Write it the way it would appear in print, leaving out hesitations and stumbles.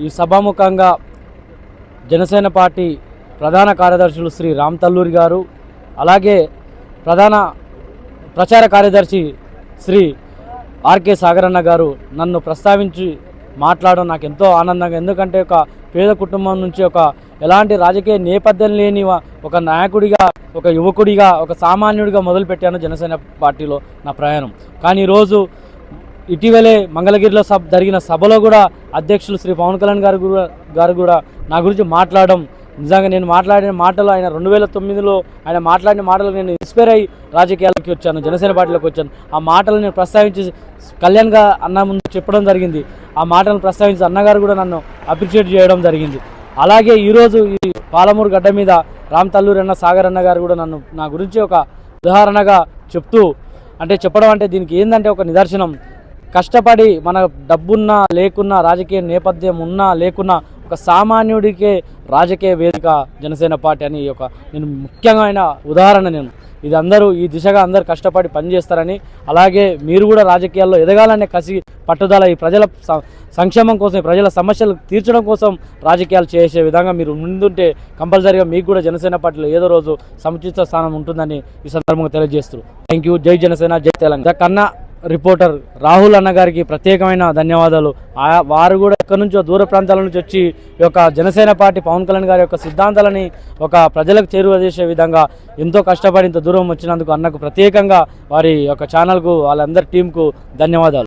ఈ సభాముఖంగా జనసేన పార్టీ ప్రధాన కార్యదర్శులు శ్రీ రామ్ తల్లూరి గారు, అలాగే ప్రధాన ప్రచార కార్యదర్శి శ్రీ ఆర్కే సాగరన్న గారు నన్ను ప్రస్తావించి మాట్లాడడం నాకు ఎంతో ఆనందంగా. ఎందుకంటే ఒక పేద కుటుంబం నుంచి ఎలాంటి రాజకీయ నేపథ్యం లేని ఒక నాయకుడిగా, ఒక యువకుడిగా, ఒక సామాన్యుడిగా మొదలుపెట్టాను జనసేన పార్టీలో నా ప్రయాణం. కానీ ఈరోజు ఇటీవలే మంగళగిరిలో జరిగిన సభలో కూడా అధ్యక్షులు శ్రీ పవన్ కళ్యాణ్ గారు కూడా నా గురించి మాట్లాడడం, నిజంగా నేను మాట్లాడిన మాటలు ఆయన 2009లో ఆయన మాట్లాడిన మాటలు నేను ఇన్స్పైర్ అయ్యి రాజకీయాల్లోకి వచ్చాను, జనసేన పార్టీలోకి వచ్చాను. ఆ మాటలు నేను ప్రస్తావించి కళ్యాణ్గా అన్న ముందు చెప్పడం జరిగింది. ఆ మాటలను ప్రస్తావించి అన్నగారు కూడా నన్ను అప్రిషియేట్ చేయడం జరిగింది. అలాగే ఈరోజు ఈ పాలమూరు గడ్డ మీద రామ్ తల్లూరి అన్న, సాగర్ అన్న గారు కూడా నా గురించి ఒక ఉదాహరణగా చెప్పడం అంటే దీనికి ఏంటంటే ఒక నిదర్శనం. కష్టపడి మన డబ్బున్నా లేకున్నా, రాజకీయ నేపథ్యం ఉన్నా లేకున్నా, ఒక సామాన్యుడికే రాజకీయ వేదిక జనసేన పార్టీ అని నేను ముఖ్యమైన ఉదాహరణ. ఇది అందరూ ఈ దిశగా అందరూ కష్టపడి పనిచేస్తారని, అలాగే మీరు కూడా రాజకీయాల్లో ఎదగాలనే కసి పట్టుదల, ఈ ప్రజల సంక్షేమం కోసం, ప్రజల సమస్యలు తీర్చడం కోసం రాజకీయాలు చేసే విధంగా మీరు ముందుంటే కంపల్సరీగా మీకు కూడా జనసేన పార్టీలో ఏదో రోజు సముచిత స్థానం ఉంటుందని ఈ సందర్భంగా తెలియజేస్తారు. Thank you. జై జనసేన, జై తెలంగాణ. కన్నా రిపోర్టర్ రాహుల్ అన్న గారికి ప్రత్యేకమైన ధన్యవాదాలు. వారు కూడా ఎక్కడి నుంచో దూర ప్రాంతాల నుంచి వచ్చి ఈ యొక్క జనసేన పార్టీ పవన్ కళ్యాణ్ గారి యొక్క సిద్ధాంతాలని ప్రజలకు చేరువ చేసే విధంగా ఎంతో కష్టపడి ఇంత దూరం వచ్చినందుకు అన్నకు ప్రత్యేకంగా వారి యొక్క ఛానల్కు, వాళ్ళందరి టీంకు ధన్యవాదాలు.